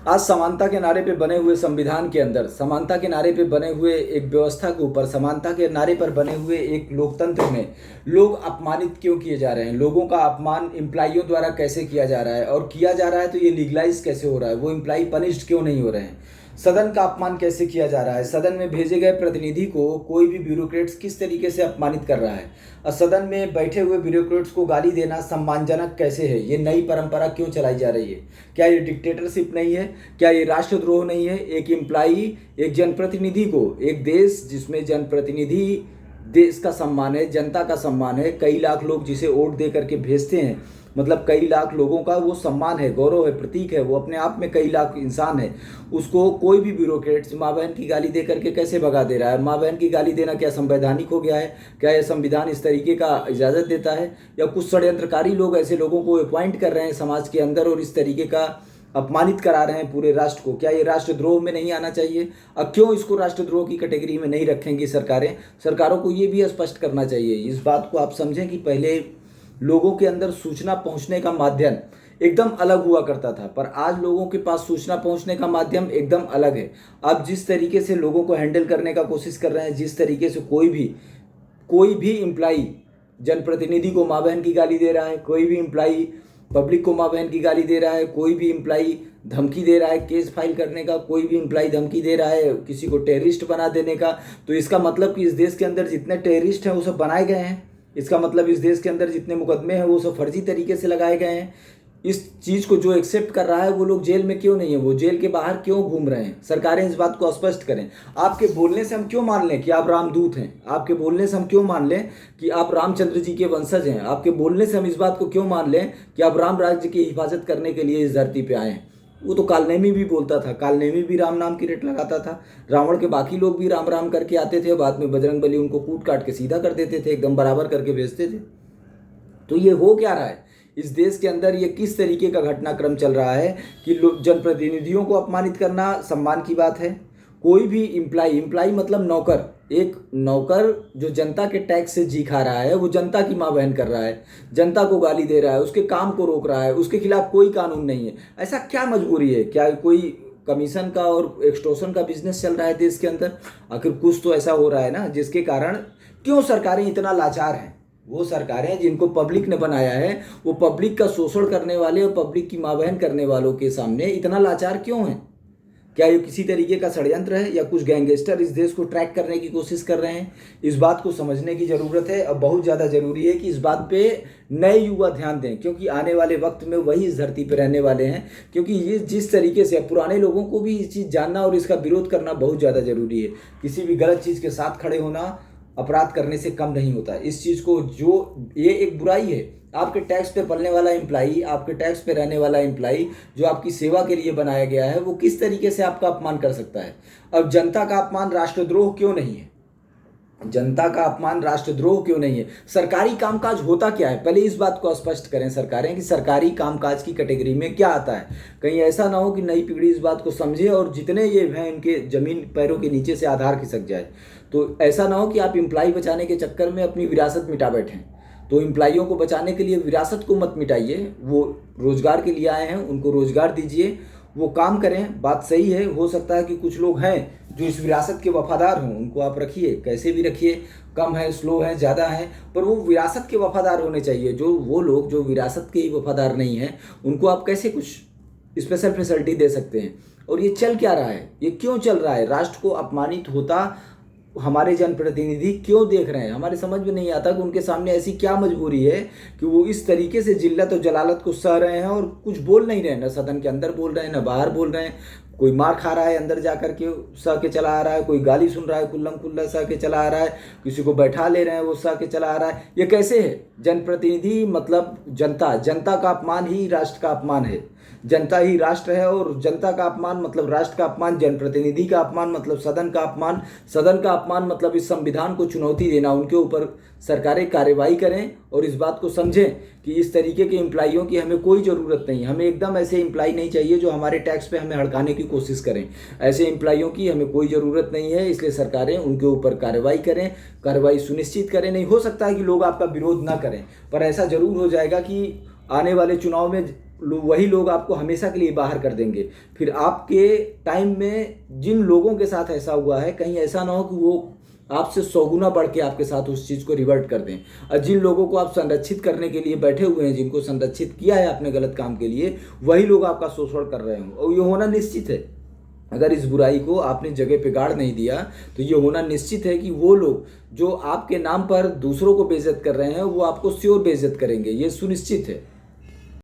आज समानता के नारे पे बने हुए संविधान के अंदर, समानता के नारे पे बने हुए एक व्यवस्था के ऊपर, समानता के नारे पर बने हुए एक लोकतंत्र में लोग अपमानित क्यों किए जा रहे हैं? लोगों का अपमान एम्प्लॉइयों द्वारा कैसे किया जा रहा है, और किया जा रहा है तो ये लीगलाइज कैसे हो रहा है? वो एम्प्लॉई पनिश्ड क्यों नहीं हो रहे हैं? सदन का अपमान कैसे किया जा रहा है? सदन में भेजे गए प्रतिनिधि को कोई भी ब्यूरोक्रेट्स किस तरीके से अपमानित कर रहा है, और सदन में बैठे हुए ब्यूरोक्रेट्स को गाली देना सम्मानजनक कैसे है? ये नई परंपरा क्यों चलाई जा रही है? क्या ये डिक्टेटरशिप नहीं है? क्या ये राष्ट्रद्रोह नहीं है? एक एम्प्लाई, एक जनप्रतिनिधि को, एक देश जिसमें जनप्रतिनिधि देश का सम्मान है, जनता का सम्मान है, कई लाख लोग जिसे वोट दे करके भेजते हैं, मतलब कई लाख लोगों का वो सम्मान है, गौरव है, प्रतीक है, वो अपने आप में कई लाख इंसान है, उसको कोई भी ब्यूरोक्रेट्स माँ बहन की गाली दे करके कैसे भगा दे रहा है? माँ बहन की गाली देना क्या संवैधानिक हो गया है? क्या यह संविधान इस तरीके का इजाज़त देता है? या कुछ षड्यंत्रकारी लोग ऐसे लोगों को अपॉइंट कर रहे हैं समाज के अंदर और इस तरीके का अपमानित करा रहे हैं पूरे राष्ट्र को? क्या ये राष्ट्रद्रोह में नहीं आना चाहिए? अब क्यों इसको राष्ट्रद्रोह की कैटेगरी में नहीं रखेंगी सरकारें? सरकारों को ये भी स्पष्ट करना चाहिए, इस बात को आप समझें कि पहले लोगों के अंदर सूचना पहुंचने का माध्यम एकदम अलग हुआ करता था, पर आज लोगों के पास सूचना पहुंचने का माध्यम एकदम अलग है। आप जिस तरीके से लोगों को हैंडल करने का कोशिश कर रहे हैं, जिस तरीके से कोई भी एम्प्लाई जनप्रतिनिधि को माँ बहन की गाली दे रहा है, कोई भी एम्प्लाई पब्लिक को माँ बहन की गाली दे रहा है, कोई भी एम्प्लाई धमकी दे रहा है केस फाइल करने का, कोई भी एम्प्लाई धमकी दे रहा है किसी को टेररिस्ट बना देने का, तो इसका मतलब कि इस देश के अंदर जितने टेररिस्ट हैं वो सब बनाए गए हैं। इसका मतलब इस देश के अंदर जितने मुकदमे हैं वो सब फर्जी तरीके से लगाए गए हैं। इस चीज़ को जो एक्सेप्ट कर रहा है वो लोग जेल में क्यों नहीं है? वो जेल के बाहर क्यों घूम रहे हैं? सरकारें इस बात को स्पष्ट करें। आपके बोलने से हम क्यों मान लें कि आप रामदूत हैं? आपके बोलने से हम क्यों मान लें कि आप रामचंद्र जी के वंशज हैं? आपके बोलने से हम इस बात को क्यों मान लें कि आप राम राज्य की हिफाजत करने के लिए इस धरती पर आए हैं? वो तो कालनेमी भी बोलता था, कालनेमी भी राम नाम की रट लगाता था, रावण के बाकी लोग भी राम राम करके आते थे, बाद में बजरंगबली उनको कूट काट के सीधा कर देते थे, एकदम बराबर करके भेजते थे। तो ये हो क्या रहा है इस देश के अंदर? ये किस तरीके का घटनाक्रम चल रहा है कि जनप्रतिनिधियों को अपमानित करना सम्मान की बात है? कोई भी इम्प्लाई मतलब नौकर, एक नौकर जो जनता के टैक्स से जी खा रहा है, वो जनता की माँ बहन कर रहा है, जनता को गाली दे रहा है, उसके काम को रोक रहा है, उसके खिलाफ कोई कानून नहीं है। ऐसा क्या मजबूरी है? क्या कोई कमीशन का और एक्सटॉर्शन का बिजनेस चल रहा है देश के अंदर? आखिर कुछ तो ऐसा हो रहा है ना जिसके कारण क्यों सरकारें इतना लाचार हैं? वो सरकारें जिनको पब्लिक ने बनाया है, वो पब्लिक का शोषण करने वाले और पब्लिक की माँ बहन करने वालों के सामने इतना लाचार क्यों हैं? क्या ये किसी तरीके का षड्यंत्र है, या कुछ गैंगस्टर इस देश को ट्रैक करने की कोशिश कर रहे हैं? इस बात को समझने की ज़रूरत है, और बहुत ज़्यादा ज़रूरी है कि इस बात पे नए युवा ध्यान दें, क्योंकि आने वाले वक्त में वही इस धरती पर रहने वाले हैं। क्योंकि ये जिस तरीके से पुराने लोगों को भी इस चीज़ जानना और इसका विरोध करना बहुत ज़्यादा ज़रूरी है। किसी भी गलत चीज़ के साथ खड़े होना अपराध करने से कम नहीं होता। इस चीज़ को, जो ये एक बुराई है, आपके टैक्स पे पलने वाला एम्प्लाई, आपके टैक्स पे रहने वाला एम्प्लाई जो आपकी सेवा के लिए बनाया गया है, वो किस तरीके से आपका अपमान कर सकता है? अब जनता का अपमान राष्ट्रद्रोह क्यों नहीं है? जनता का अपमान राष्ट्रद्रोह क्यों नहीं है? सरकारी कामकाज होता क्या है? पहले इस बात को स्पष्ट करें सरकारें कि सरकारी कामकाज की कैटेगरी में क्या आता है। कहीं ऐसा ना हो कि नई पीढ़ी इस बात को समझे और जितने ये हैं इनके जमीन पैरों के नीचे से आधार खिसक जाए। तो ऐसा ना हो कि आप एम्प्लाई बचाने के चक्कर में अपनी विरासत मिटा बैठें। तो एम्प्लाइयों को बचाने के लिए विरासत को मत मिटाइए। वो रोजगार के लिए आए हैं, उनको रोजगार दीजिए, वो काम करें। बात सही है, हो सकता है कि कुछ लोग हैं जो इस विरासत के वफादार हों, उनको आप रखिए, कैसे भी रखिए, कम है, स्लो है, ज़्यादा है, पर वो विरासत के वफादार होने चाहिए। जो वो लोग जो विरासत के ही वफादार नहीं हैं, उनको आप कैसे कुछ स्पेशल फैसिलिटी दे सकते हैं? और ये चल क्या रहा है? ये क्यों चल रहा है? राष्ट्र को अपमानित होता हमारे जनप्रतिनिधि क्यों देख रहे हैं? हमारे समझ में नहीं आता कि उनके सामने ऐसी क्या मजबूरी है कि वो इस तरीके से जिल्लत और जलालत को सह रहे हैं और कुछ बोल नहीं रहे हैं। ना सदन के अंदर बोल रहे हैं, ना बाहर बोल रहे हैं। कोई मार खा रहा है अंदर जा कर के सह के चला आ रहा है, कोई गाली सुन रहा है कुल्लम कुल्ला सह के चला आ रहा है, किसी को बैठा ले रहे हैं वो सह के चला आ रहा है। ये कैसे है? जनप्रतिनिधि मतलब जनता, जनता का अपमान ही राष्ट्र का अपमान है। जनता ही राष्ट्र है, और जनता का अपमान मतलब राष्ट्र का अपमान, जनप्रतिनिधि का अपमान मतलब सदन का अपमान, सदन का अपमान मतलब इस संविधान को चुनौती देना। उनके ऊपर सरकारें कार्रवाई करें और इस बात को समझें कि इस तरीके के एम्प्लॉइयों की हमें कोई ज़रूरत नहीं। हमें एकदम ऐसे एम्प्लॉई नहीं चाहिए जो हमारे टैक्स पे हमें हड़काने की कोशिश करें। ऐसे एम्प्लॉइयों की हमें कोई ज़रूरत नहीं है। इसलिए सरकारें उनके ऊपर कार्रवाई करें, कार्रवाई सुनिश्चित करें। नहीं हो सकता है कि लोग आपका विरोध ना करें, पर ऐसा ज़रूर हो जाएगा कि आने वाले चुनाव में वही लोग आपको हमेशा के लिए बाहर कर देंगे। फिर आपके टाइम में जिन लोगों के साथ ऐसा हुआ है, कहीं ऐसा ना हो कि वो आपसे 100 गुना बढ़ के आपके साथ उस चीज़ को रिवर्ट कर दें। और जिन लोगों को आप संरक्षित करने के लिए बैठे हुए हैं, जिनको संरक्षित किया है आपने गलत काम के लिए, वही लोग आपका शोषण कर रहे हों, और ये होना निश्चित है। अगर इस बुराई को आपने जगह पे गाड़ नहीं दिया तो ये होना निश्चित है कि वो लोग जो आपके नाम पर दूसरों को बेइज्जत कर रहे हैं वो आपको श्योर बेइज्जत करेंगे, ये सुनिश्चित है।